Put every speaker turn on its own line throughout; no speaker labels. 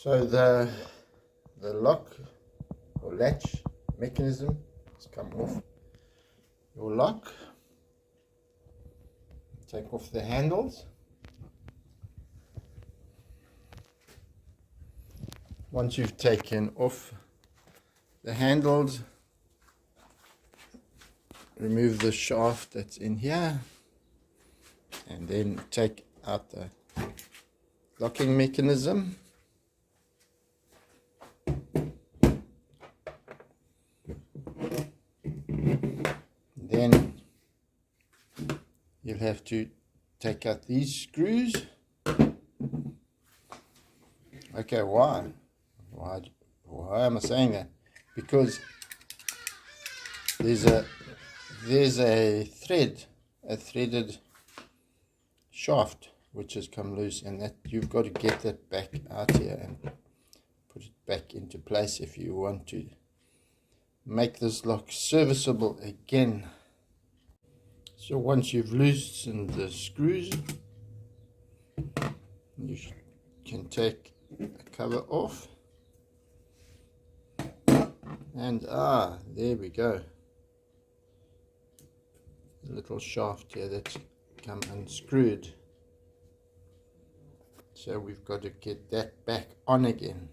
So the lock or latch mechanism has come off your lock. Take off the handles. Once you've taken off the handles, remove the shaft that's in here and then take out the locking mechanism. Then you'll have to take out these screws. Okay, why am I saying that? Because there's a threaded shaft which has come loose, and that you've got to get that back out here and put it back into place if you want to make this lock serviceable again. So once you've loosened the screws, you can take the cover off, and there we go, the little shaft here that's come unscrewed. So we've got to get that back on again.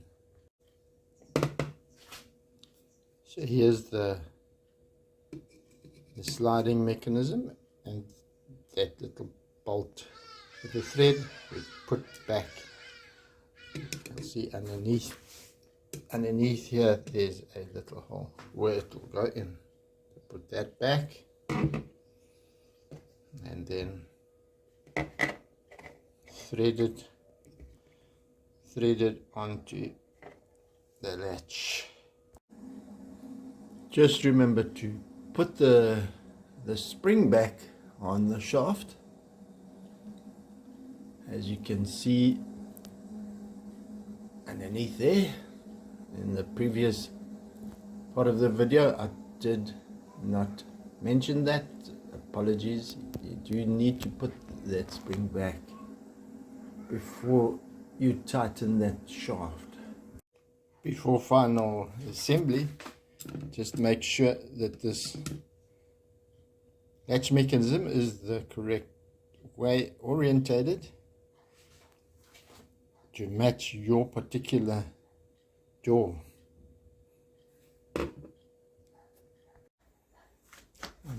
So here's the sliding mechanism, and that little bolt with the thread we put back. You can see underneath here there's a little hole where it will go in. So put that back, and then thread it onto the latch. Just remember to put the spring back on the shaft. As you can see underneath there, in the previous part of the video I did not mention that. Apologies. You do need to put that spring back before you tighten that shaft. Before final assembly, just make sure that this latch mechanism is the correct way orientated to match your particular door. And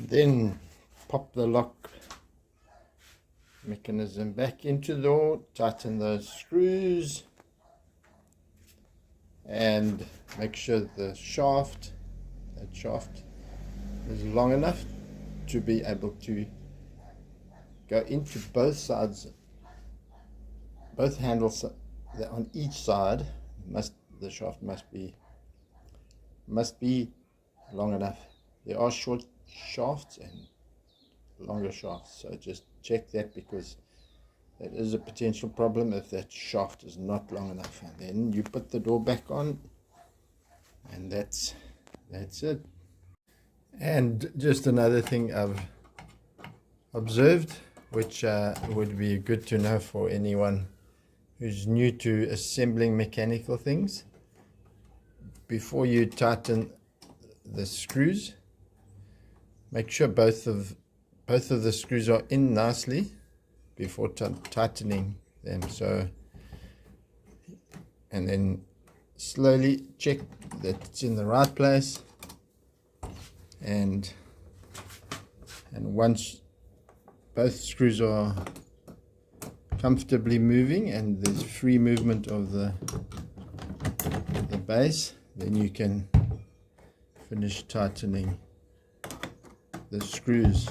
then pop the lock mechanism back into the door, tighten those screws, and make sure the shaft is long enough to be able to go into both sides, both handles on each side. The shaft must be long enough. There are short shafts and longer shafts, so just check that, because that is a potential problem if that shaft is not long enough. And then you put the door back on, and that's it. And just another thing I've observed, which would be good to know for anyone who's new to assembling mechanical things: before you tighten the screws, make sure both of the screws are in nicely before tightening them. So, and then slowly check that it's in the right place, and once both screws are comfortably moving and there's free movement of the base, then you can finish tightening the screws.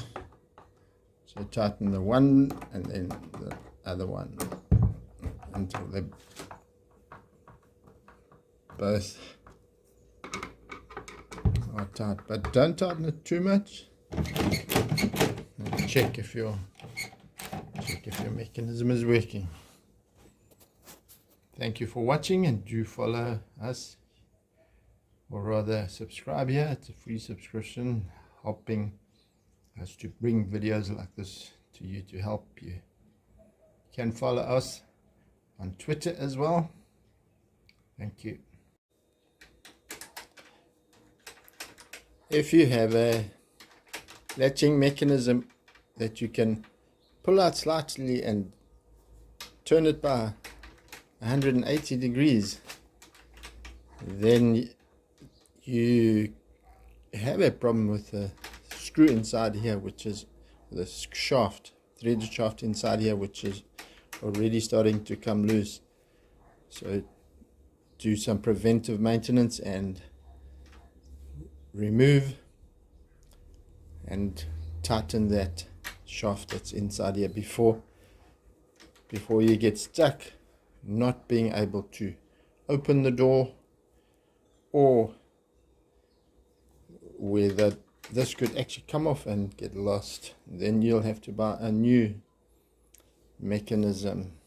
So tighten the one and then the other one until they both are tight, but don't tighten it too much. And check if your mechanism is working. Thank you for watching, and do follow us, or rather subscribe here. It's a free subscription, helping us to bring videos like this to you, to help you. You can follow us on Twitter as well, Thank you. If you have a latching mechanism that you can pull out slightly and turn it by 180 degrees, then you have a problem with the screw inside here, which is the shaft, threaded shaft inside here, which is already starting to come loose. So do some preventive maintenance and remove and tighten that shaft that's inside here before you get stuck not being able to open the door, or where this could actually come off and get lost. Then you'll have to buy a new mechanism